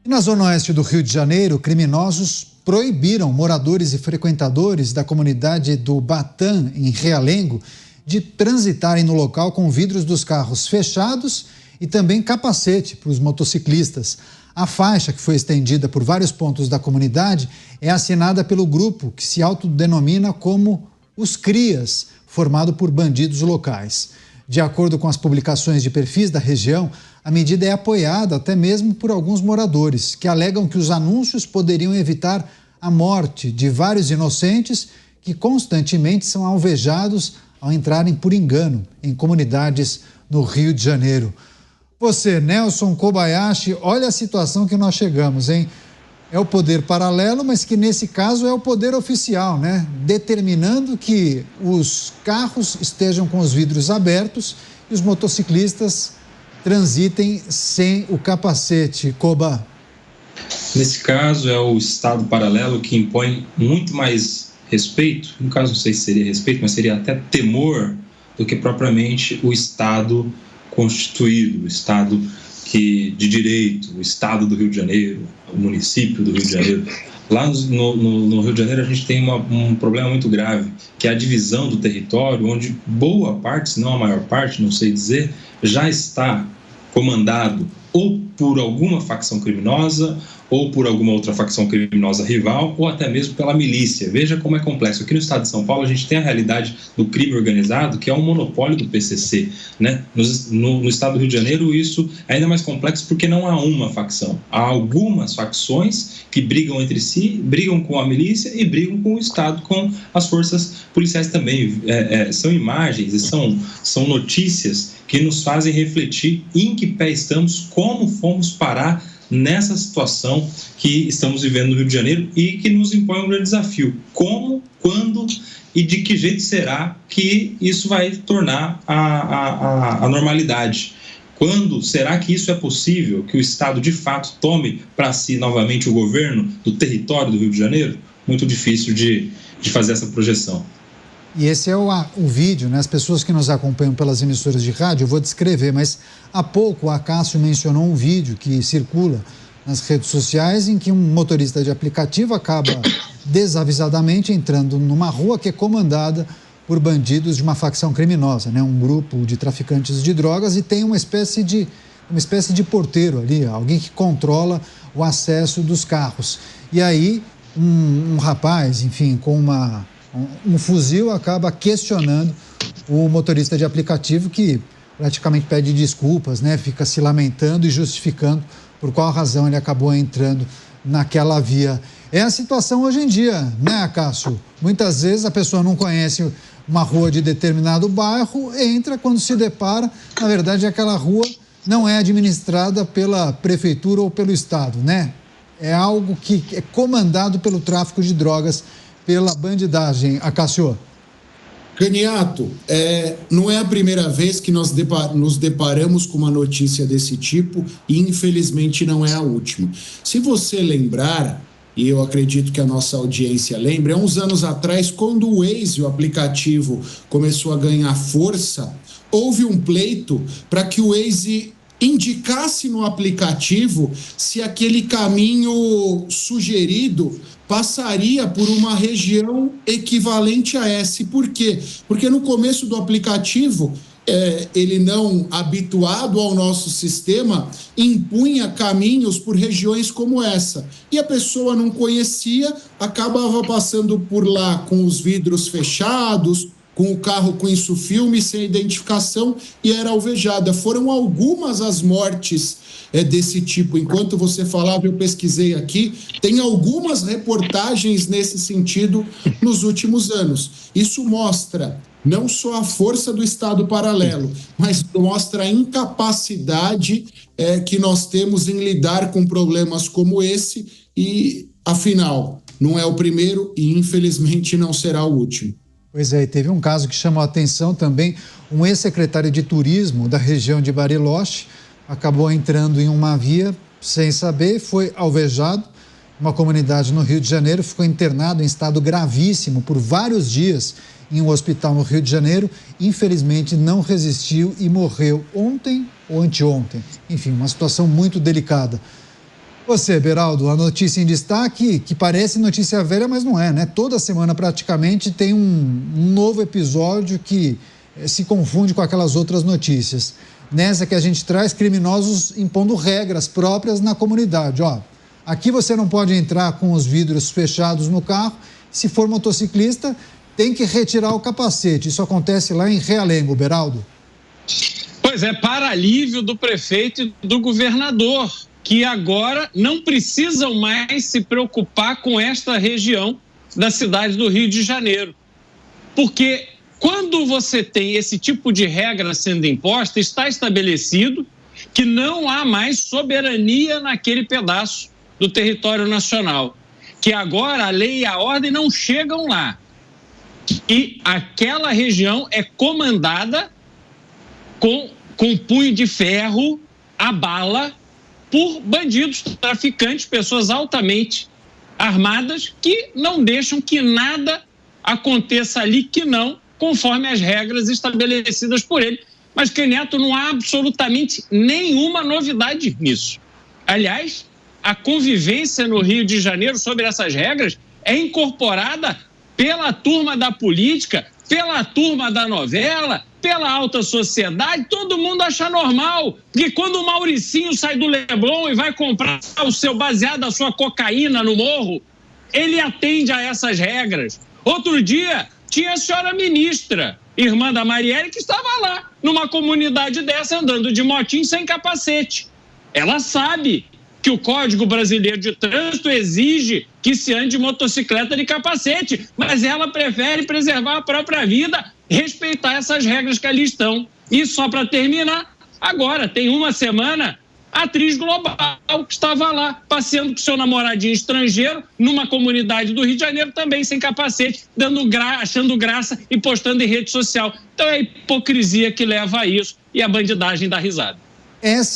Na zona oeste do Rio de Janeiro, criminosos proibiram moradores e frequentadores da comunidade do Batã, em Realengo, de transitarem no local com vidros dos carros fechados e também capacete para os motociclistas. A faixa, que foi estendida por vários pontos da comunidade, é assinada pelo grupo que se autodenomina como os Crias, formado por bandidos locais. De acordo com as publicações de perfis da região, a medida é apoiada até mesmo por alguns moradores, que alegam que os anúncios poderiam evitar a morte de vários inocentes que constantemente são alvejados ao entrarem por engano em comunidades no Rio de Janeiro. Você, Nelson Kobayashi, olha a situação que nós chegamos, hein? É o poder paralelo, mas que nesse caso é o poder oficial, né? Determinando que os carros estejam com os vidros abertos e os motociclistas transitem sem o capacete. Koba. Nesse caso, é o Estado paralelo que impõe muito mais respeito, no caso não sei se seria respeito, mas seria até temor, do que propriamente o Estado constituído, o Estado de direito, o Estado do Rio de Janeiro, o município do Rio de Janeiro. Lá no Rio de Janeiro a gente tem um problema muito grave, que é a divisão do território, onde boa parte, se não a maior parte, não sei dizer, já está comandado ou por alguma facção criminosa, ou por alguma outra facção criminosa rival, ou até mesmo pela milícia. Veja como é complexo. Aqui no estado de São Paulo, a gente tem a realidade do crime organizado, que é um monopólio do PCC, né? No estado do Rio de Janeiro, isso é ainda mais complexo porque não há uma facção. Há algumas facções que brigam entre si, brigam com a milícia e brigam com o Estado, com as forças policiais também. São imagens e são notícias que nos fazem refletir em que pé estamos, como fomos parar nessa situação que estamos vivendo no Rio de Janeiro e que nos impõe um grande desafio. Como, quando e de que jeito será que isso vai tornar a normalidade? Quando será que isso é possível, que o Estado de fato tome para si novamente o governo do território do Rio de Janeiro? Muito difícil de fazer essa projeção. E esse é o vídeo, né? As pessoas que nos acompanham pelas emissoras de rádio, eu vou descrever, mas há pouco o Acácio mencionou um vídeo que circula nas redes sociais em que um motorista de aplicativo acaba desavisadamente entrando numa rua que é comandada por bandidos de uma facção criminosa, né? Um grupo de traficantes de drogas, e tem uma espécie de porteiro ali, alguém que controla o acesso dos carros. E aí um rapaz, enfim, com um fuzil, acaba questionando o motorista de aplicativo, que praticamente pede desculpas, né? Fica se lamentando e justificando por qual razão ele acabou entrando naquela via. É a situação hoje em dia, né, Cássio? Muitas vezes a pessoa não conhece uma rua de determinado bairro, entra, quando se depara, na verdade aquela rua não é administrada pela prefeitura ou pelo Estado, né? É algo que é comandado pelo tráfico de drogas, pela bandidagem. Acácio. Caniato, não é a primeira vez que nós nos deparamos com uma notícia desse tipo e infelizmente não é a última. Se você lembrar, e eu acredito que a nossa audiência lembra, há uns anos atrás, quando o Waze, o aplicativo, começou a ganhar força, houve um pleito para que o Waze indicasse no aplicativo se aquele caminho sugerido passaria por uma região equivalente a essa. Por quê? Porque no começo do aplicativo, ele não habituado ao nosso sistema, impunha caminhos por regiões como essa. E a pessoa não conhecia, acabava passando por lá com os vidros fechados, com o carro com insufilme, sem identificação, e era alvejada. Foram algumas as mortes desse tipo. Enquanto você falava, eu pesquisei aqui, tem algumas reportagens nesse sentido nos últimos anos. Isso mostra não só a força do Estado paralelo, mas mostra a incapacidade que nós temos em lidar com problemas como esse, e, afinal, não é o primeiro e, infelizmente, não será o último. Pois é, e teve um caso que chamou a atenção também. Um ex-secretário de turismo da região de Bariloche acabou entrando em uma via sem saber, foi alvejado. Uma comunidade no Rio de Janeiro, ficou internado em estado gravíssimo por vários dias em um hospital no Rio de Janeiro. Infelizmente não resistiu e morreu ontem ou anteontem. Enfim, uma situação muito delicada. Você, Beraldo, a notícia em destaque, que parece notícia velha, mas não é, né? Toda semana praticamente tem um novo episódio que se confunde com aquelas outras notícias. Nessa que a gente traz, criminosos impondo regras próprias na comunidade. Ó, aqui você não pode entrar com os vidros fechados no carro. Se for motociclista, tem que retirar o capacete. Isso acontece lá em Realengo, Beraldo. Pois é, para alívio do prefeito e do governador, que agora não precisam mais se preocupar com esta região da cidade do Rio de Janeiro. Porque quando você tem esse tipo de regra sendo imposta, está estabelecido que não há mais soberania naquele pedaço do território nacional. Que agora a lei e a ordem não chegam lá. E aquela região é comandada com punho de ferro, a bala, por bandidos, traficantes, pessoas altamente armadas que não deixam que nada aconteça ali que não conforme as regras estabelecidas por ele. Mas, Caniato, não há absolutamente nenhuma novidade nisso. Aliás, a convivência no Rio de Janeiro sobre essas regras é incorporada pela turma da política, pela turma da novela, pela alta sociedade. Todo mundo acha normal, porque quando o Mauricinho sai do Leblon e vai comprar o seu baseado, a sua cocaína no morro, ele atende a essas regras. Outro dia, tinha a senhora ministra, irmã da Marielle, que estava lá, numa comunidade dessa, andando de motinho sem capacete. Ela sabe que o Código Brasileiro de Trânsito exige que se ande de motocicleta de capacete, mas ela prefere preservar a própria vida, respeitar essas regras que ali estão. E só para terminar, agora, tem uma semana, a atriz global que estava lá, passeando com seu namoradinho estrangeiro, numa comunidade do Rio de Janeiro, também sem capacete, achando graça e postando em rede social. Então é a hipocrisia que leva a isso e a bandidagem da risada.